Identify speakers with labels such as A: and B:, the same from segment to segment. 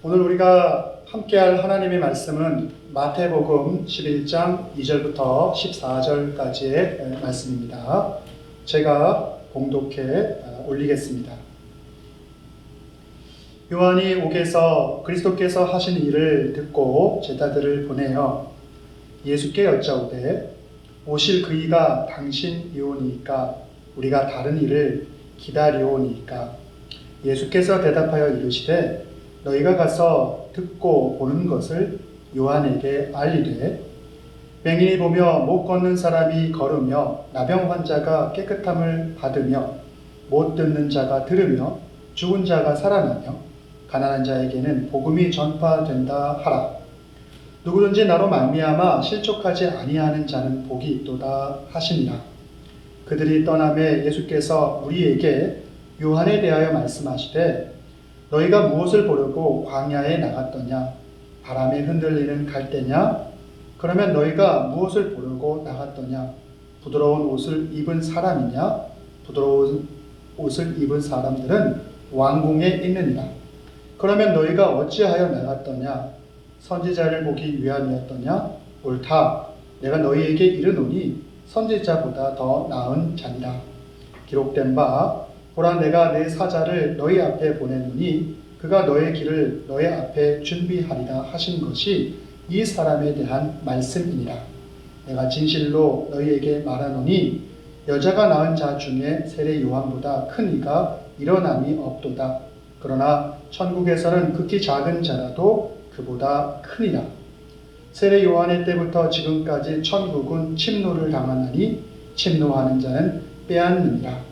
A: 오늘 우리가 함께할 하나님의 말씀은 마태복음 11장 2절부터 14절까지의 말씀입니다. 제가 봉독해 올리겠습니다. 요한이 옥에서 그리스도께서 하신 일을 듣고 제자들을 보내어 예수께 여짜오되 오실 그이가 당신이오니이까 우리가 다른 이를 기다리오니이까. 예수께서 대답하여 이르시되 너희가 가서 듣고 보는 것을 요한에게 알리되 맹인이 보며 못 걷는 사람이 걸으며 나병 환자가 깨끗함을 받으며 못 듣는 자가 들으며 죽은 자가 살아나며 가난한 자에게는 복음이 전파된다 하라. 누구든지 나로 말미암아 실족하지 아니하는 자는 복이 있도다 하시니라. 그들이 떠나매 예수께서 우리에게 요한에 대하여 말씀하시되 너희가 무엇을 보려고 광야에 나갔더냐? 바람에 흔들리는 갈대냐? 그러면 너희가 무엇을 보려고 나갔더냐? 부드러운 옷을 입은 사람이냐? 부드러운 옷을 입은 사람들은 왕궁에 있느니라. 그러면 너희가 어찌하여 나갔더냐? 선지자를 보기 위함이었더냐? 옳다. 내가 너희에게 이르노니 선지자보다 더 나은 자니라. 기록된 바 보라 내가 내 사자를 너희 앞에 보내노니 그가 너의 길을 너희 앞에 준비하리라 하신 것이 이 사람에 대한 말씀이니라. 내가 진실로 너희에게 말하노니 여자가 낳은 자 중에 세례 요한보다 큰 이가 일어남이 없도다. 그러나 천국에서는 극히 작은 자라도 그보다 크니라. 세례 요한의 때부터 지금까지 천국은 침노를 당하나니 침노하는 자는 빼앗느니라.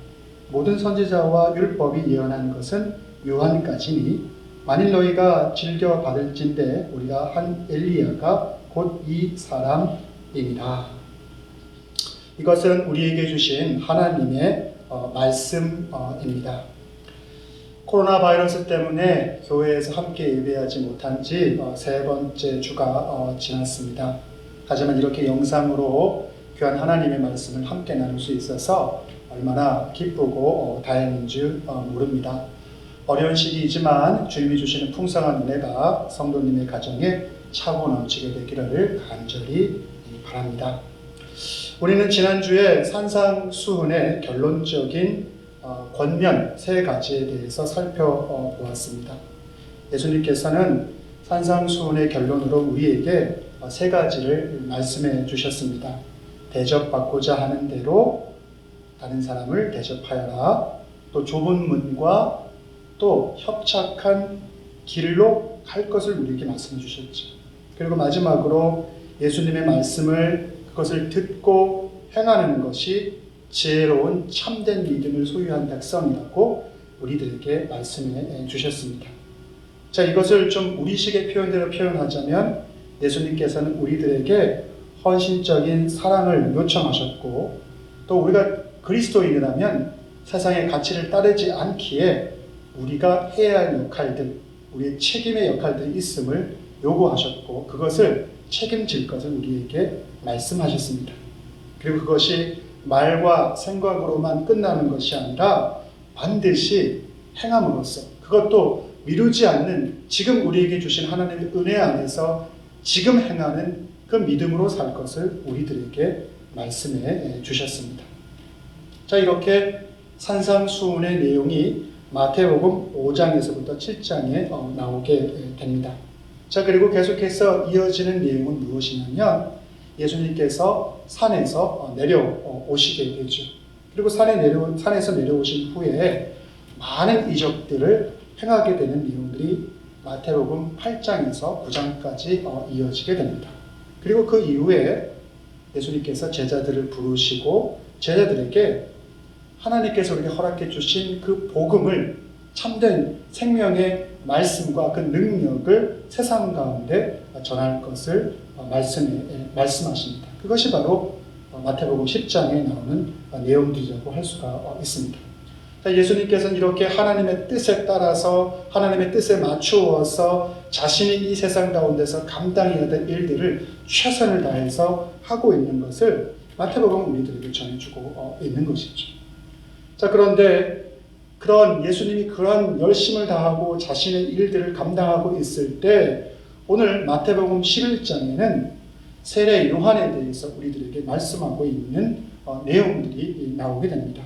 A: 모든 선지자와 율법이 예언한 것은 요한까지니 만일 너희가 즐겨 받을진대 우리가 한 엘리야가 곧 이 사람이니라. 이것은 우리에게 주신 하나님의 말씀입니다. 코로나 바이러스 때문에 교회에서 함께 예배하지 못한 지 세 번째 주가 지났습니다. 하지만 이렇게 영상으로 귀한 하나님의 말씀을 함께 나눌 수 있어서 얼마나 기쁘고 다행인 줄 모릅니다. 어려운 시기이지만 주님이 주시는 풍성한 은혜가 성도님의 가정에 차고 넘치게 되기를 간절히 바랍니다. 우리는 지난주에 산상수훈의 결론적인 권면 세 가지에 대해서 살펴보았습니다. 예수님께서는 산상수훈의 결론으로 우리에게 세 가지를 말씀해 주셨습니다. 대접받고자 하는 대로 다른 사람을 대접하여라. 또 좁은 문과 또 협착한 길로 갈 것을 우리에게 말씀해 주셨죠. 그리고 마지막으로 예수님의 말씀을 그것을 듣고 행하는 것이 지혜로운 참된 믿음을 소유한 백성이라고 우리들에게 말씀해 주셨습니다. 자, 이것을 좀 우리식의 표현대로 표현하자면 예수님께서는 우리들에게 헌신적인 사랑을 요청하셨고 또 우리가 그리스도인이라면 세상의 가치를 따르지 않기에 우리가 해야 할 역할들, 우리의 책임의 역할들이 있음을 요구하셨고 그것을 책임질 것을 우리에게 말씀하셨습니다. 그리고 그것이 말과 생각으로만 끝나는 것이 아니라 반드시 행함으로써 그것도 미루지 않는 지금 우리에게 주신 하나님의 은혜 안에서 지금 행하는 그 믿음으로 살 것을 우리들에게 말씀해 주셨습니다. 자, 이렇게 산상수훈의 내용이 마태복음 5장에서부터 7장에 나오게 됩니다. 자, 그리고 계속해서 이어지는 내용은 무엇이냐면 예수님께서 산에서 내려오시게 되죠. 그리고 산에서 내려오신 후에 많은 이적들을 행하게 되는 내용들이 마태복음 8장에서 9장까지 이어지게 됩니다. 그리고 그 이후에 예수님께서 제자들을 부르시고 제자들에게 하나님께서 우리에게 허락해 주신 그 복음을 참된 생명의 말씀과 그 능력을 세상 가운데 전할 것을 말씀하십니다. 그것이 바로 마태복음 10장에 나오는 내용들이라고 할 수가 있습니다. 예수님께서는 이렇게 하나님의 뜻에 따라서 하나님의 뜻에 맞추어서 자신이 이 세상 가운데서 감당해야 될 일들을 최선을 다해서 하고 있는 것을 마태복음 우리들에게 전해주고 있는 것이죠. 자, 그런데 그런 예수님이 그런 열심을 다하고 자신의 일들을 감당하고 있을 때 오늘 마태복음 11장에는 세례 요한에 대해서 우리들에게 말씀하고 있는 내용들이 나오게 됩니다.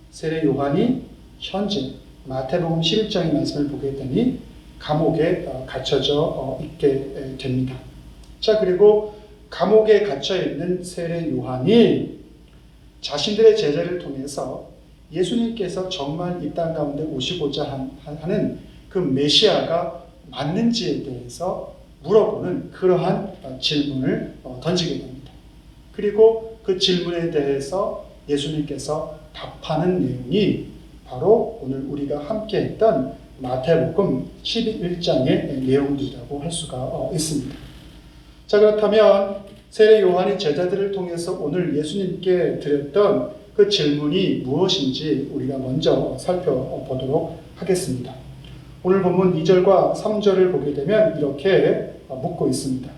A: 세례 요한이 현재 마태복음 11장의 말씀을 보게 되니 감옥에 갇혀져 있게 됩니다. 자, 그리고 감옥에 갇혀 있는 세례 요한이 자신들의 제자를 통해서 예수님께서 정말 이 땅 가운데 오시고자 하는 그 메시아가 맞는지에 대해서 물어보는 그러한 질문을 던지게 됩니다. 그리고 그 질문에 대해서 예수님께서 답하는 내용이 바로 오늘 우리가 함께 했던 마태복음 11장의 내용들이라고 할 수가 있습니다. 자, 그렇다면 세례 요한이 제자들을 통해서 오늘 예수님께 드렸던 그 질문이 무엇인지 우리가 먼저 살펴보도록 하겠습니다. 오늘 본문 2절과 3절을 보게 되면 이렇게 묻고 있습니다.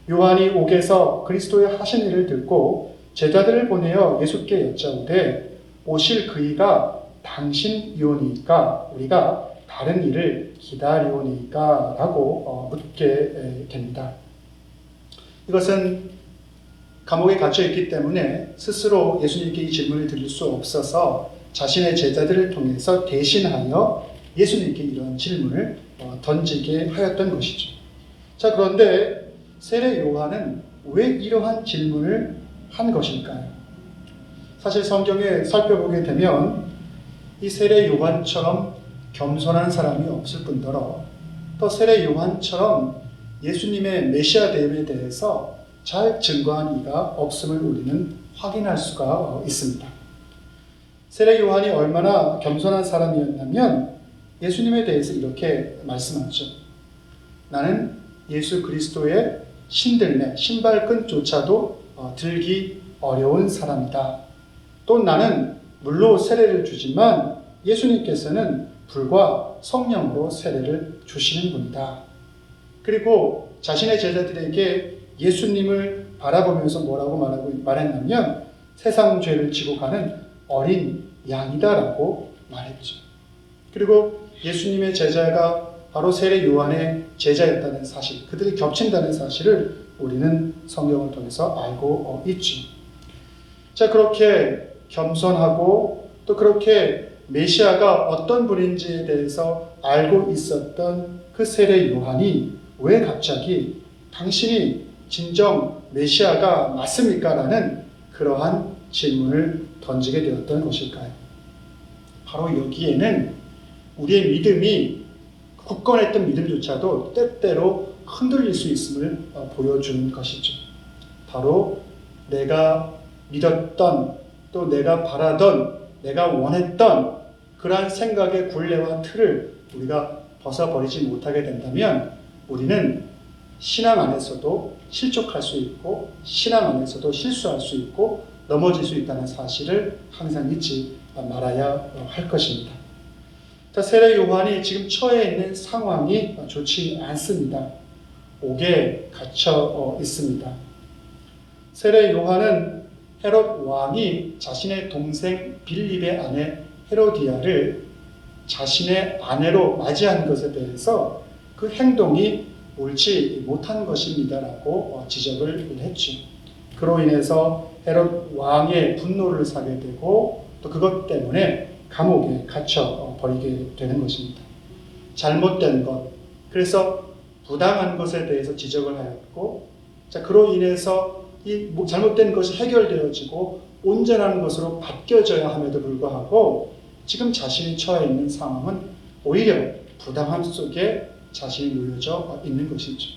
A: 요한이 옥에서 그리스도의 하신 일을 듣고 제자들을 보내어 예수께 여짜오되 오실 그이가 당신이오니까 우리가 다른 일을 기다리오니까 라고 묻게 됩니다. 이것은 감옥에 갇혀 있기 때문에 스스로 예수님께 이 질문을 드릴 수 없어서 자신의 제자들을 통해서 대신하여 예수님께 이런 질문을 던지게 하였던 것이죠. 자, 그런데 세례 요한은 왜 이러한 질문을 한 것일까요? 사실 성경에 살펴보게 되면 이 세례 요한처럼 겸손한 사람이 없을 뿐더러 또 세례 요한처럼 예수님의 메시아됨에 대해서 잘 증거한 이가 없음을 우리는 확인할 수가 있습니다. 세례 요한이 얼마나 겸손한 사람이었냐면 예수님에 대해서 이렇게 말씀하죠. 나는 예수 그리스도의 신들매, 신발끈조차도 들기 어려운 사람이다. 또 나는 물로 세례를 주지만 예수님께서는 불과 성령으로 세례를 주시는 분이다. 그리고 자신의 제자들에게 예수님을 바라보면서 뭐라고 말했냐면 세상 죄를 지고 가는 어린 양이다라고 말했죠. 그리고 예수님의 제자가 바로 세례 요한의 제자였다는 사실, 그들이 겹친다는 사실을 우리는 성경을 통해서 알고 있죠. 자, 그렇게 겸손하고 또 그렇게 메시아가 어떤 분인지에 대해서 알고 있었던 그 세례 요한이 왜 갑자기 당신이 진정 메시아가 맞습니까? 라는 그러한 질문을 던지게 되었던 것일까요? 바로 여기에는 우리의 믿음이 굳건했던 믿음조차도 때때로 흔들릴 수 있음을 보여주는 것이죠. 바로 내가 믿었던 또 내가 바라던 내가 원했던 그러한 생각의 굴레와 틀을 우리가 벗어버리지 못하게 된다면 우리는 신앙 안에서도 실족할 수 있고 신앙 안에서도 실수할 수 있고 넘어질 수 있다는 사실을 항상 잊지 말아야 할 것입니다. 자, 세례 요한이 지금 처해 있는 상황이 좋지 않습니다. 옥에 갇혀 있습니다. 세례 요한은 헤롯 왕이 자신의 동생 빌립의 아내 헤로디아를 자신의 아내로 맞이한 것에 대해서 그 행동이 옳지 못한 것입니다라고 지적을 했죠. 그로 인해서 헤롯 왕의 분노를 사게 되고 또 그것 때문에 감옥에 갇혀 버리게 되는 것입니다. 잘못된 것, 그래서 부당한 것에 대해서 지적을 하였고, 자, 그로 인해서 이 잘못된 것이 해결되어지고 온전한 것으로 바뀌어져야 함에도 불구하고 지금 자신이 처해 있는 상황은 오히려 부당함 속에 자신이 놓여져 있는 것이죠.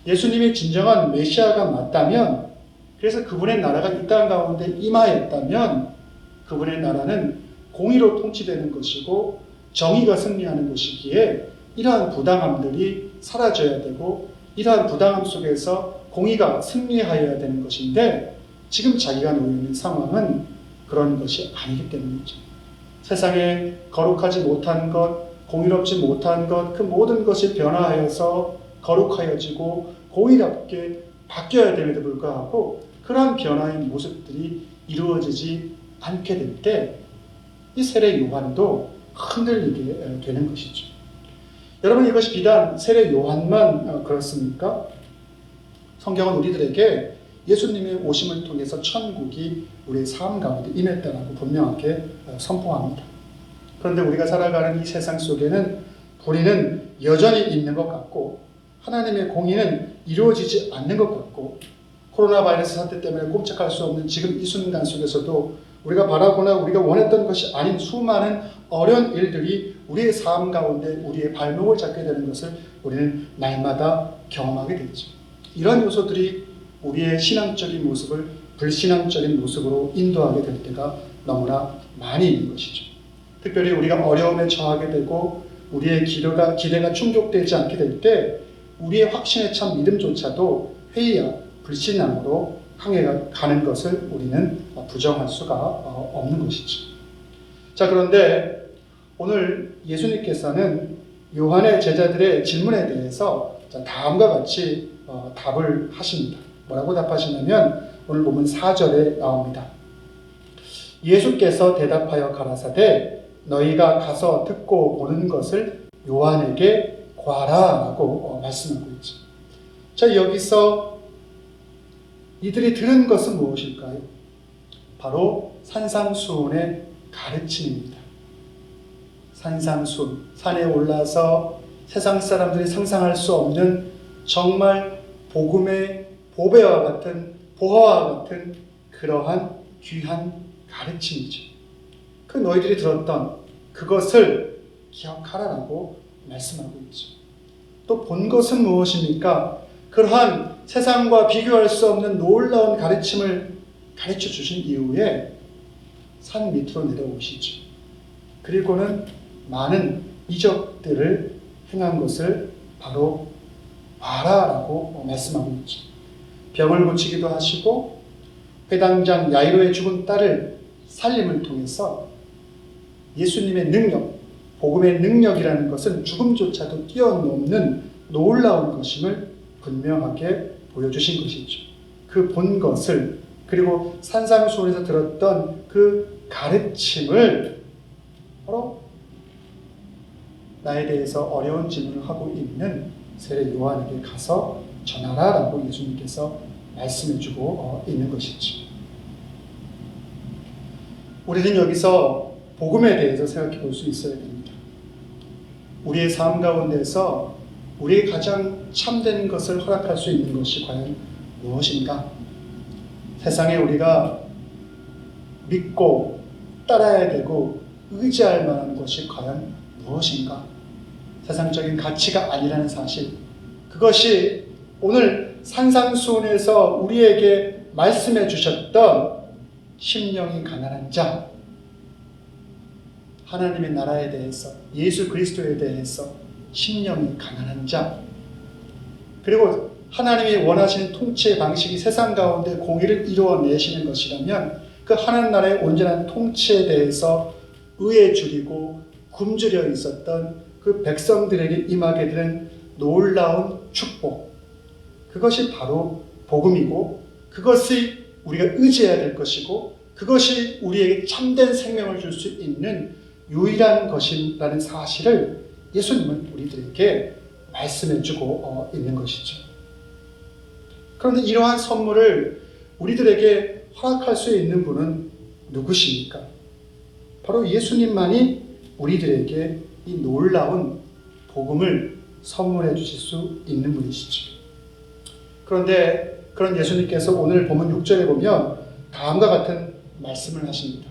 A: 예수님이 진정한 메시아가 맞다면, 그래서 그분의 나라가 이 땅 가운데 임하였다면 그분의 나라는 공의로 통치되는 것이고 정의가 승리하는 것이기에 이러한 부당함들이 사라져야 되고 이러한 부당함 속에서 공의가 승리하여야 되는 것인데 지금 자기가 놓여 있는 상황은 그런 것이 아니기 때문이죠. 세상에 거룩하지 못한 것, 공의롭지 못한 것, 그 모든 것이 변화하여서 거룩하여지고 공의롭게 바뀌어야 됨에도 불구하고 그러한 변화의 모습들이 이루어지지 않게 될 때 이 세례 요한도 흔들리게 되는 것이죠. 여러분, 이것이 비단 세례 요한만 그렇습니까? 성경은 우리들에게 예수님의 오심을 통해서 천국이 우리의 삶 가운데 임했다라고 분명하게 선포합니다. 그런데 우리가 살아가는 이 세상 속에는 불의는 여전히 있는 것 같고 하나님의 공의는 이루어지지 않는 것 같고 코로나 바이러스 사태 때문에 꼼짝할 수 없는 지금 이 순간 속에서도 우리가 바라거나 우리가 원했던 것이 아닌 수많은 어려운 일들이 우리의 삶 가운데 우리의 발목을 잡게 되는 것을 우리는 날마다 경험하게 되죠. 이런 요소들이 우리의 신앙적인 모습을 불신앙적인 모습으로 인도하게 될 때가 너무나 많이 있는 것이죠. 특별히 우리가 어려움에 처하게 되고 우리의 기대가 충족되지 않게 될 때 우리의 확신에 찬 믿음조차도 회의와 불신앙으로 향해 가는 것을 우리는 부정할 수가 없는 것이죠. 자, 그런데 오늘 예수님께서는 요한의 제자들의 질문에 대해서 다음과 같이 답을 하십니다. 뭐라고 답하시냐면 오늘 보면 4절에 나옵니다. 예수께서 대답하여 가라사대 너희가 가서 듣고 보는 것을 요한에게 구하라라고 말씀하고 있죠. 자, 여기서 이들이 들은 것은 무엇일까요? 바로 산상수훈의 가르침입니다. 산상수훈, 산에 올라서 세상 사람들이 상상할 수 없는 정말 복음의 보배와 같은 보화와 같은 그러한 귀한 가르침이죠. 그 너희들이 들었던 그것을 기억하라라고 말씀하고 있죠. 또 본 것은 무엇입니까? 그러한 세상과 비교할 수 없는 놀라운 가르침을 가르쳐 주신 이후에 산 밑으로 내려오시죠. 그리고는 많은 이적들을 행한 것을 바로 봐라라고 말씀하고 있죠. 병을 고치기도 하시고 회당장 야이로의 죽은 딸을 살림을 통해서 예수님의 능력, 복음의 능력이라는 것은 죽음조차도 뛰어넘는 놀라운 것임을 분명하게 보여주신 것이죠. 그 본 것을 그리고 산상수훈에서 들었던 그 가르침을 바로 나에 대해서 어려운 질문을 하고 있는 세례 요한에게 가서 전하라라고 예수님께서 말씀해주고 있는 것이죠. 우리는 여기서 복음에 대해서 생각해 볼 수 있어야 됩니다. 우리의 삶 가운데서 우리의 가장 참된 것을 허락할 수 있는 것이 과연 무엇인가? 세상에 우리가 믿고 따라야 되고 의지할 만한 것이 과연 무엇인가? 세상적인 가치가 아니라는 사실, 그것이 오늘 산상수훈에서 우리에게 말씀해 주셨던 심령이 가난한 자, 하나님의 나라에 대해서, 예수 그리스도에 대해서 심령이 가난한 자, 그리고 하나님이 원하시는 통치의 방식이 세상 가운데 공의를 이루어내시는 것이라면 그 하나님 나라의 온전한 통치에 대해서 의에 줄이고 굶주려 있었던 그 백성들에게 임하게 되는 놀라운 축복, 그것이 바로 복음이고 그것이 우리가 의지해야 될 것이고 그것이 우리에게 참된 생명을 줄 수 있는 유일한 것이라는 사실을 예수님은 우리들에게 말씀해주고 있는 것이죠. 그런데 이러한 선물을 우리들에게 허락할 수 있는 분은 누구십니까? 바로 예수님만이 우리들에게 이 놀라운 복음을 선물해 주실 수 있는 분이시죠. 그런데 그런 예수님께서 오늘 본문 6절에 보면 다음과 같은 말씀을 하십니다.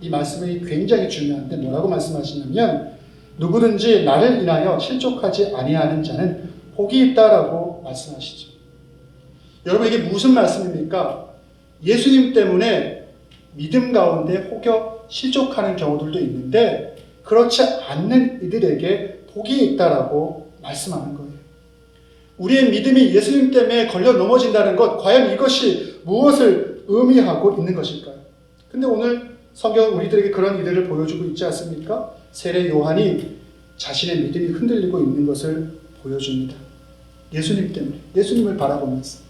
A: 이 말씀이 굉장히 중요한데 뭐라고 말씀하시냐면 누구든지 나를 인하여 실족하지 아니하는 자는 복이 있다라고 말씀하시죠. 여러분, 이게 무슨 말씀입니까? 예수님 때문에 믿음 가운데 혹여 실족하는 경우들도 있는데 그렇지 않는 이들에게 복이 있다라고 말씀하는 거예요. 우리의 믿음이 예수님 때문에 걸려 넘어진다는 것, 과연 이것이 무엇을 의미하고 있는 것일까요? 근데 오늘 성경은 우리들에게 그런 이들을 보여주고 있지 않습니까? 세례 요한이 자신의 믿음이 흔들리고 있는 것을 보여줍니다. 예수님 때문에, 예수님을 바라보면서.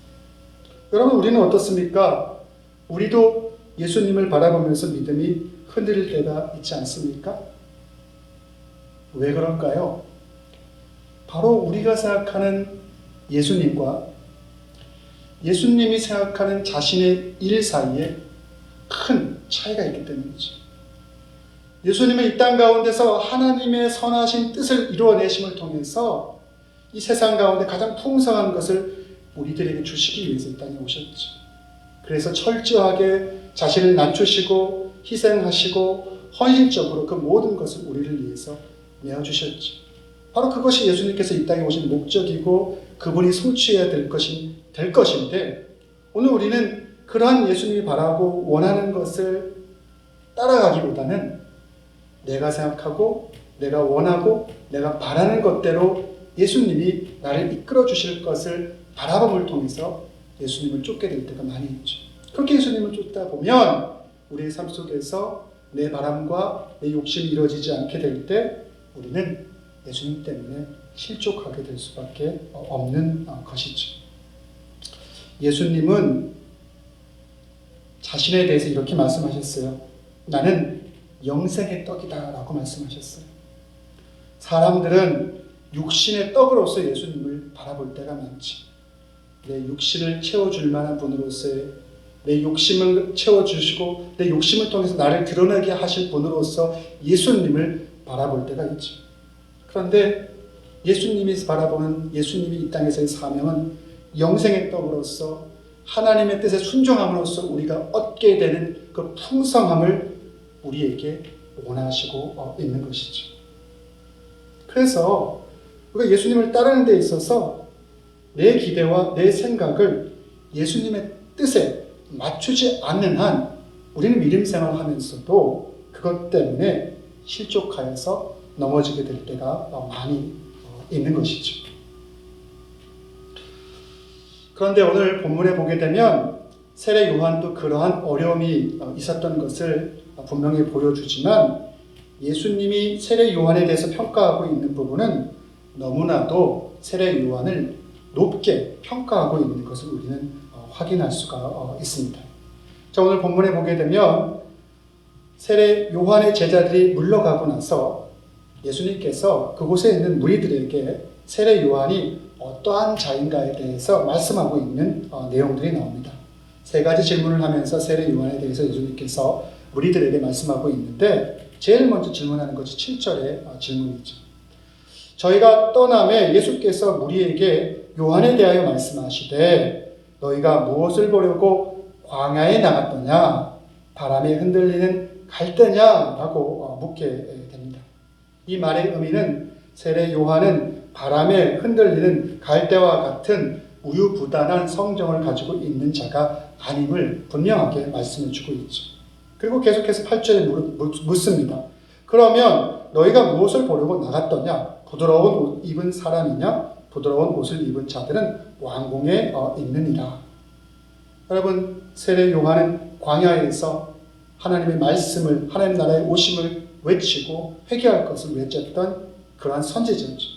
A: 여러분, 우리는 어떻습니까? 우리도 예수님을 바라보면서 믿음이 흔들릴 때가 있지 않습니까? 왜 그럴까요? 바로 우리가 생각하는 예수님과 예수님이 생각하는 자신의 일 사이에 큰 차이가 있기 때문이죠. 예수님은 이 땅 가운데서 하나님의 선하신 뜻을 이루어내심을 통해서 이 세상 가운데 가장 풍성한 것을 우리들에게 주시기 위해서 이 땅에 오셨죠. 그래서 철저하게 자신을 낮추시고 희생하시고 헌신적으로 그 모든 것을 우리를 위해서 내어주셨죠. 바로 그것이 예수님께서 이 땅에 오신 목적이고 그분이 성취해야 될 것인데, 오늘 우리는 그러한 예수님이 바라고 원하는 것을 따라가기보다는 내가 생각하고 내가 원하고 내가 바라는 것대로 예수님이 나를 이끌어 주실 것을 바라봄을 통해서 예수님을 쫓게 될 때가 많이 있죠. 그렇게 예수님을 쫓다 보면 우리의 삶 속에서 내 바람과 내 욕심이 이루어지지 않게 될 때 우리는 예수님 때문에 실족하게 될 수밖에 없는 것이죠. 예수님은 자신에 대해서 이렇게 말씀하셨어요. 나는 영생의 떡이다 라고 말씀하셨어요. 사람들은 육신의 떡으로서 예수님을 바라볼 때가 많지. 내 육신을 채워줄 만한 분으로서의, 내 욕심을 채워주시고 내 욕심을 통해서 나를 드러나게 하실 분으로서 예수님을 바라볼 때가 있죠. 그런데 예수님이 바라보는 예수님이 이 땅에서의 사명은 영생의 떡으로서 하나님의 뜻에 순종함으로써 우리가 얻게 되는 그 풍성함을 우리에게 원하시고 있는 것이죠. 그래서 우리가 예수님을 따르는 데 있어서 내 기대와 내 생각을 예수님의 뜻에 맞추지 않는 한 우리는 믿음 생활을 하면서도 그것 때문에 실족하여서 넘어지게 될 때가 많이 있는 것이죠. 그런데 오늘 본문에 보게 되면 세례 요한도 그러한 어려움이 있었던 것을 분명히 보여주지만 예수님이 세례 요한에 대해서 평가하고 있는 부분은 너무나도 세례 요한을 높게 평가하고 있는 것을 우리는 확인할 수가 있습니다. 자, 오늘 본문에 보게 되면 세례 요한의 제자들이 물러가고 나서 예수님께서 그곳에 있는 무리들에게 세례 요한이 어떠한 자인가에 대해서 말씀하고 있는 내용들이 나옵니다. 세 가지 질문을 하면서 세례 요한에 대해서 예수님께서 무리들에게 말씀하고 있는데 제일 먼저 질문하는 것이 7절의 질문이죠. 저희가 떠남에 예수께서 무리에게 요한에 대하여 말씀하시되 너희가 무엇을 보려고 광야에 나갔더냐 바람에 흔들리는 갈대냐라고 묻게 됩니다. 이 말의 의미는 세례 요한은 바람에 흔들리는 갈대와 같은 우유부단한 성정을 가지고 있는 자가 아님을 분명하게 말씀해 주고 있죠. 그리고 계속해서 8절에 묻습니다. 그러면 너희가 무엇을 보려고 나갔더냐? 부드러운 옷 입은 사람이냐? 부드러운 옷을 입은 자들은 왕궁에 있느니라. 여러분, 세례 요한은 광야에서 하나님의 말씀을, 하나님 나라의 오심을 외치고 회개할 것을 외쳤던 그러한 선지자죠.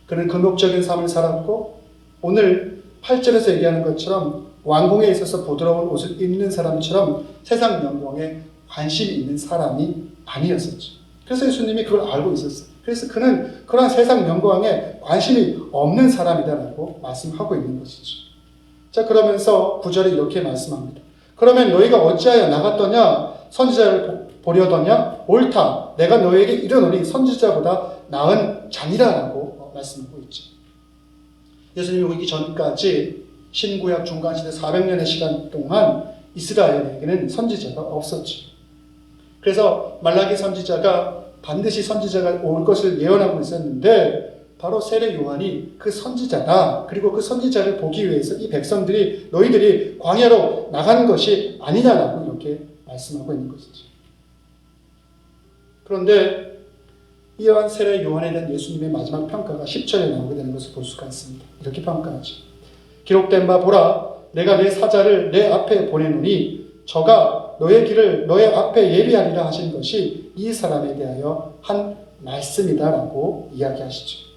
A: 그는 금욕적인 삶을 살았고 오늘 8절에서 얘기하는 것처럼 왕궁에 있어서 부드러운 옷을 입는 사람처럼 세상 영광에 관심이 있는 사람이 아니었었죠. 그래서 예수님이 그걸 알고 있었어요. 그래서 그는 그러한 세상 영광에 관심이 없는 사람이다라고 말씀하고 있는 것이죠. 자, 그러면서 9절에 이렇게 말씀합니다. 그러면 너희가 어찌하여 나갔더냐? 선지자를 보려더냐? 옳다. 내가 너희에게 이르노니 선지자보다 나은 자니라라고 말씀하고 있죠. 예수님이 오기 전까지 신구약 중간시대 400년의 시간 동안 이스라엘에게는 선지자가 없었죠. 그래서 말라기 선지자가 반드시 선지자가 올 것을 예언하고 있었는데 바로 세례 요한이 그 선지자다. 그리고 그 선지자를 보기 위해서 이 백성들이 너희들이 광야로 나가는 것이 아니냐라고 이렇게 말씀하고 있는 것이죠. 그런데 이러한 세례 요한에 대한 예수님의 마지막 평가가 10절에 나오게 되는 것을 볼 수가 있습니다. 이렇게 평가하죠. 기록된 바 보라 내가 내 사자를 내 앞에 보내노니 저가 너의 길을 너의 앞에 예비하리라 하신 것이 이 사람에 대하여 한 말씀이다라고 이야기하시죠.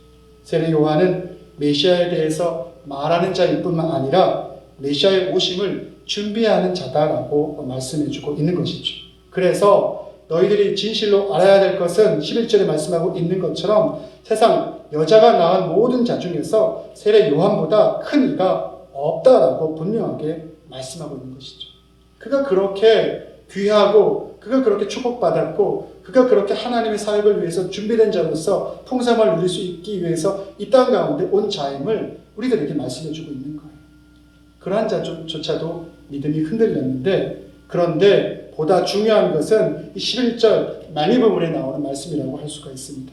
A: 세례 요한은 메시아에 대해서 말하는 자일 뿐만 아니라 메시아의 오심을 준비하는 자다라고 말씀해주고 있는 것이죠. 그래서 너희들이 진실로 알아야 될 것은 11절에 말씀하고 있는 것처럼 세상 여자가 낳은 모든 자 중에서 세례 요한보다 큰 이가 없다라고 분명하게 말씀하고 있는 것이죠. 그가 그렇게 귀하고 그가 그렇게 축복받았고 그가 그렇게 하나님의 사역을 위해서 준비된 자로서 풍성함을 누릴 수 있기 위해서 이 땅 가운데 온 자임을 우리들에게 말씀해주고 있는 거예요. 그러한 자조차도 믿음이 흔들렸는데, 그런데 보다 중요한 것은 이 11절 말미 부분에 나오는 말씀이라고 할 수가 있습니다.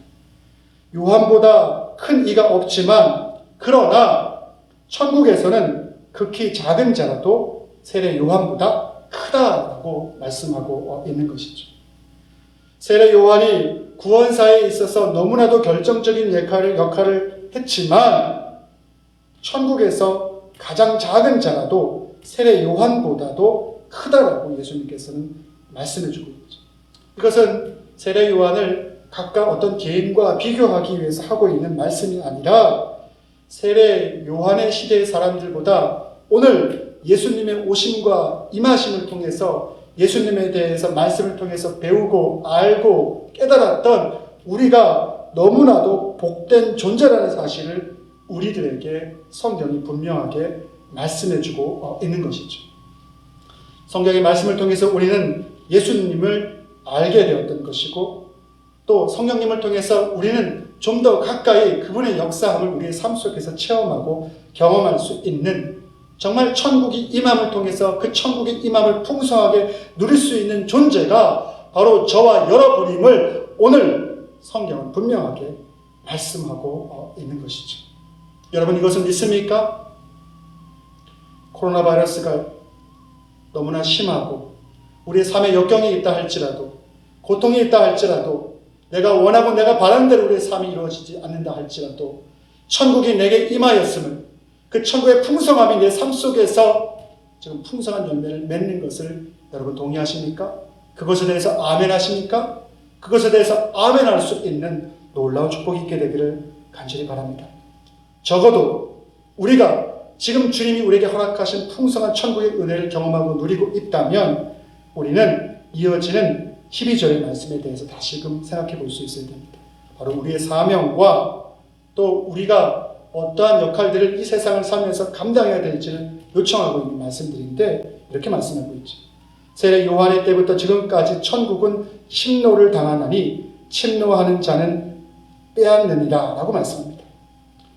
A: 요한보다 큰 이가 없지만 그러나 천국에서는 극히 작은 자라도 세례 요한보다 크다라고 말씀하고 있는 것이죠. 세례 요한이 구원사에 있어서 너무나도 결정적인 역할을 했지만 천국에서 가장 작은 자라도 세례 요한보다도 크다라고 예수님께서는 말씀해주고 있죠. 이것은 세례 요한을 각각 어떤 개인과 비교하기 위해서 하고 있는 말씀이 아니라 세례 요한의 시대의 사람들보다 오늘 예수님의 오심과 임하심을 통해서 예수님에 대해서 말씀을 통해서 배우고 알고 깨달았던 우리가 너무나도 복된 존재라는 사실을 우리들에게 성경이 분명하게 말씀해주고 있는 것이죠. 성경의 말씀을 통해서 우리는 예수님을 알게 되었던 것이고 또 성령님을 통해서 우리는 좀 더 가까이 그분의 역사함을 우리의 삶 속에서 체험하고 경험할 수 있는, 정말 천국이 임함을 통해서 그 천국의 임함을 풍성하게 누릴 수 있는 존재가 바로 저와 여러분임을 오늘 성경은 분명하게 말씀하고 있는 것이죠. 여러분, 이것은 믿습니까? 코로나 바이러스가 너무나 심하고 우리의 삶에 역경이 있다 할지라도, 고통이 있다 할지라도, 내가 원하고 내가 바라는 대로 우리의 삶이 이루어지지 않는다 할지라도 천국이 내게 임하였음을, 그 천국의 풍성함이 내 삶 속에서 지금 풍성한 열매를 맺는 것을 여러분 동의하십니까? 그것에 대해서 아멘 하십니까? 그것에 대해서 아멘 할 수 있는 놀라운 축복이 있게 되기를 간절히 바랍니다. 적어도 우리가 지금 주님이 우리에게 허락하신 풍성한 천국의 은혜를 경험하고 누리고 있다면 우리는 이어지는 12절의 말씀에 대해서 다시금 생각해 볼 수 있어야 됩니다. 바로 우리의 사명과 또 우리가 어떠한 역할들을 이 세상을 살면서 감당해야 될지를 요청하고 있는 말씀들인데, 이렇게 말씀하고 있죠. 세례 요한의 때부터 지금까지 천국은 침노를 당하나니 침노하는 자는 빼앗느니라 라고 말씀합니다.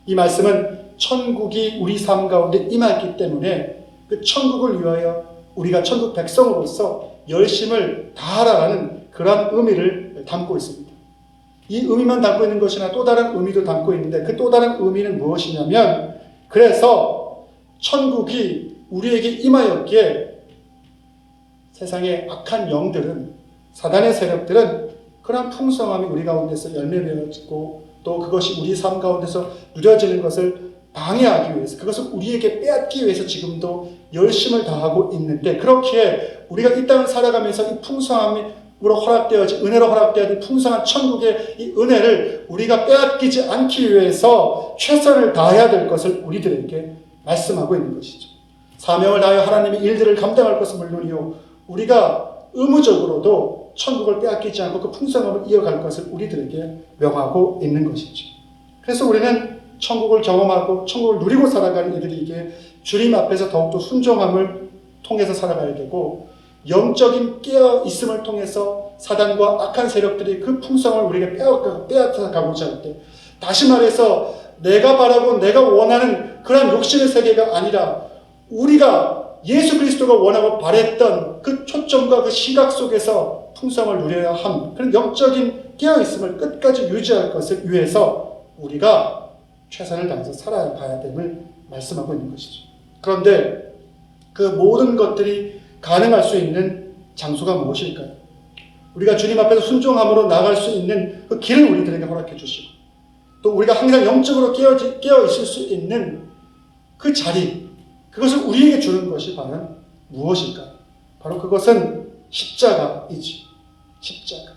A: 이 말씀은 천국이 우리 삶 가운데 임했기 때문에 그 천국을 위하여 우리가 천국 백성으로서 열심을 다하라는 그러한 의미를 담고 있습니다. 이 의미만 담고 있는 것이나 또 다른 의미도 담고 있는데, 그 또 다른 의미는 무엇이냐면, 그래서 천국이 우리에게 임하였기에 세상의 악한 영들은, 사단의 세력들은 그러한 풍성함이 우리 가운데서 열매맺고 또 그것이 우리 삶 가운데서 누려지는 것을 방해하기 위해서, 그것을 우리에게 빼앗기 위해서 지금도 열심을 다하고 있는데, 그렇기에 우리가 이 땅을 살아가면서 이 풍성함으로 허락되어진, 은혜로 허락되어진 풍성한 천국의 이 은혜를 우리가 빼앗기지 않기 위해서 최선을 다해야 될 것을 우리들에게 말씀하고 있는 것이죠. 사명을 다하여 하나님의 일들을 감당할 것은 물론이요, 우리가 의무적으로도 천국을 빼앗기지 않고 그 풍성함을 이어갈 것을 우리들에게 명하고 있는 것이죠. 그래서 우리는 천국을 경험하고 천국을 누리고 살아가는 이들에게 주님 앞에서 더욱더 순종함을 통해서 살아가야 되고, 영적인 깨어있음을 통해서 사단과 악한 세력들이 그 풍성을 우리에게 빼앗아가고자 할 때, 다시 말해서 내가 바라고 내가 원하는 그런 욕심의 세계가 아니라 우리가 예수 그리스도가 원하고 바랬던 그 초점과 그 시각 속에서 풍성을 누려야 함, 그런 영적인 깨어있음을 끝까지 유지할 것을 위해서 우리가 최선을 다해서 살아가야 됨을 말씀하고 있는 것이죠. 그런데 그 모든 것들이 가능할 수 있는 장소가 무엇일까요? 우리가 주님 앞에서 순종함으로 나아갈 수 있는 그 길을 우리들에게 허락해 주시고, 또 우리가 항상 영적으로 깨어 있을 수 있는 그 자리, 그것을 우리에게 주는 것이 과연 무엇일까요? 바로 그것은 십자가이지. 십자가.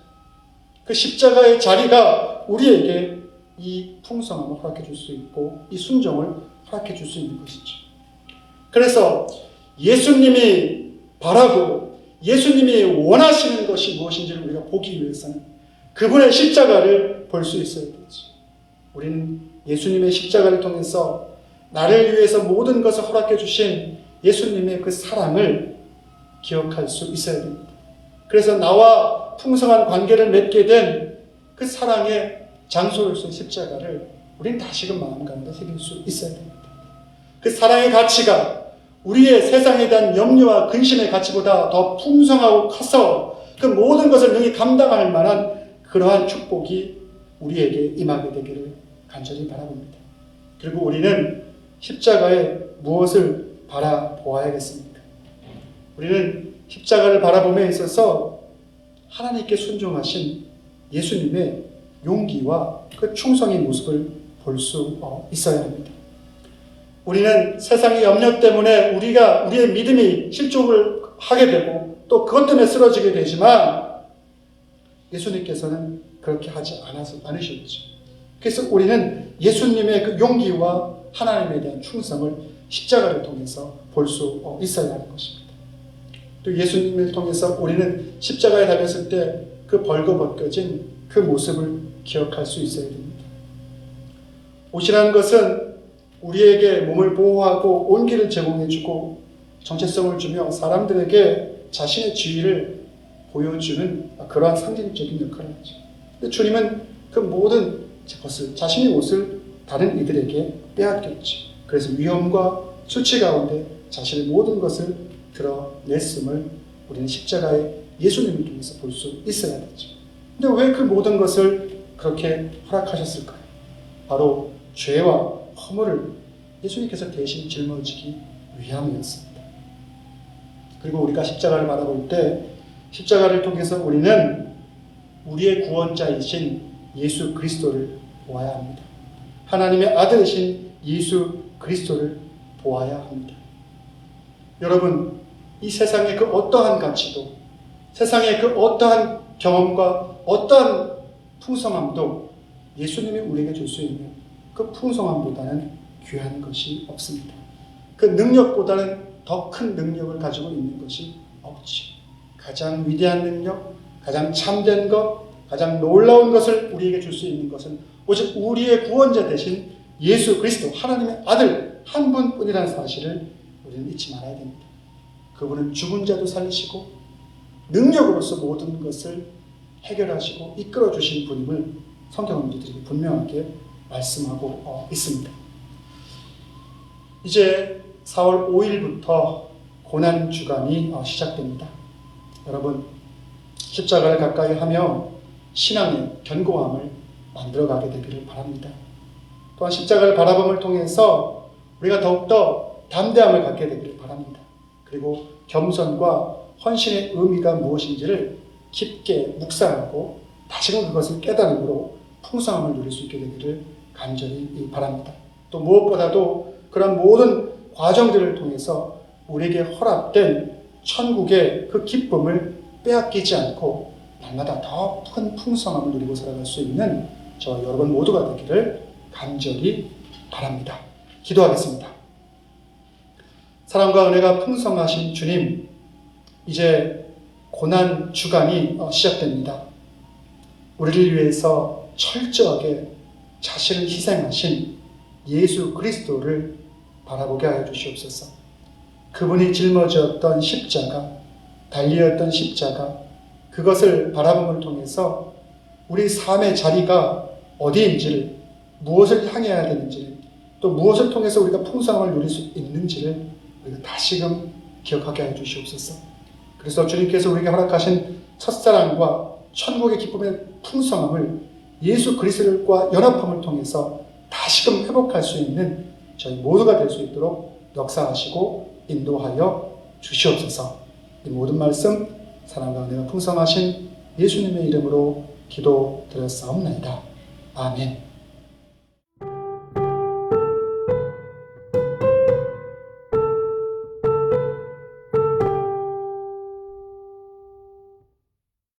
A: 그 십자가의 자리가 우리에게 이 풍성함을 허락해 줄 수 있고 이 순종을 허락해 줄 수 있는 것이죠. 그래서 예수님이 바라고 예수님이 원하시는 것이 무엇인지를 우리가 보기 위해서는 그분의 십자가를 볼 수 있어야 되지. 우리는 예수님의 십자가를 통해서 나를 위해서 모든 것을 허락해 주신 예수님의 그 사랑을 기억할 수 있어야 됩니다. 그래서 나와 풍성한 관계를 맺게 된 그 사랑의 장소로서의 십자가를 우리는 다시금 마음 가운데 새길 수 있어야 됩니다. 그 사랑의 가치가 우리의 세상에 대한 염려와 근심의 가치보다 더 풍성하고 커서 그 모든 것을 능히 감당할 만한 그러한 축복이 우리에게 임하게 되기를 간절히 바라봅니다. 그리고 우리는 십자가에 무엇을 바라보아야겠습니까? 우리는 십자가를 바라봄에 있어서 하나님께 순종하신 예수님의 용기와 그 충성의 모습을 볼 수 있어야 합니다. 우리는 세상의 염려 때문에 우리의 믿음이 실족을 하게 되고 또 그것 때문에 쓰러지게 되지만 예수님께서는 그렇게 하지 않으셨죠. 그래서 우리는 예수님의 그 용기와 하나님에 대한 충성을 십자가를 통해서 볼 수 있어야 하는 것입니다. 또 예수님을 통해서 우리는 십자가에 달렸을 때 그 벌거벗겨진 그 모습을 기억할 수 있어야 됩니다. 옷이라는 것은 우리에게 몸을 보호하고 온기를 제공해주고 정체성을 주며 사람들에게 자신의 지위를 보여주는 그러한 상징적인 역할을 하죠. 근데 주님은 그 모든 것을, 자신의 옷을 다른 이들에게 빼앗겼죠. 그래서 위험과 수치 가운데 자신의 모든 것을 드러냈음을 우리는 십자가의 예수님을 통해서 볼 수 있어야 되죠. 근데 왜 그 모든 것을 그렇게 허락하셨을까요? 바로 죄와 허물을 예수님께서 대신 짊어지기 위함이었습니다. 그리고 우리가 십자가를 바라볼 때 십자가를 통해서 우리는 우리의 구원자이신 예수 그리스도를 보아야 합니다. 하나님의 아들이신 예수 그리스도를 보아야 합니다. 여러분, 이 세상의 그 어떠한 가치도, 세상의 그 어떠한 경험과 어떠한 풍성함도 예수님이 우리에게 줄 수 있는 그 풍성함보다는 귀한 것이 없습니다. 그 능력보다는 더 큰 능력을 가지고 있는 것이 없지. 가장 위대한 능력, 가장 참된 것, 가장 놀라운 것을 우리에게 줄 수 있는 것은 오직 우리의 구원자 되신 예수 그리스도, 하나님의 아들 한 분뿐이라는 사실을 우리는 잊지 말아야 됩니다. 그분은 죽은 자도 살리시고 능력으로서 모든 것을 해결하시고 이끌어주신 분임을 성경은 우리들에게 분명하게 말씀하고 있습니다. 이제 4월 5일부터 고난주간이 시작됩니다. 여러분, 십자가를 가까이 하며 신앙의 견고함을 만들어가게 되기를 바랍니다. 또한 십자가를 바라봄을 통해서 우리가 더욱더 담대함을 갖게 되기를 바랍니다. 그리고 겸손과 헌신의 의미가 무엇인지를 깊게 묵상하고 다시금 그것을 깨달음으로 풍성함을 누릴 수 있게 되기를 간절히 바랍니다. 또 무엇보다도 그런 모든 과정들을 통해서 우리에게 허락된 천국의 그 기쁨을 빼앗기지 않고 날마다 더 큰 풍성함을 누리고 살아갈 수 있는 저와 여러분 모두가 되기를 간절히 바랍니다. 기도하겠습니다. 사랑과 은혜가 풍성하신 주님, 이제 고난 주간이 시작됩니다. 우리를 위해서 철저하게 자신을 희생하신 예수 그리스도를 바라보게 하여 주시옵소서. 그분이 짊어졌던 십자가, 달리었던 십자가, 그것을 바라봄을 통해서 우리 삶의 자리가 어디인지를, 무엇을 향해야 되는지를, 또 무엇을 통해서 우리가 풍성함을 누릴 수 있는지를 우리가 다시금 기억하게 하여 주시옵소서. 그래서 주님께서 우리에게 허락하신 첫사랑과 천국의 기쁨의 풍성함을 예수 그리스도와 연합함을 통해서 다시금 회복할 수 있는 저희 모두가 될 수 있도록 역사하시고 인도하여 주시옵소서. 이 모든 말씀 사랑과 은혜가 풍성하신 예수님의 이름으로 기도드렸사옵나이다. 아멘.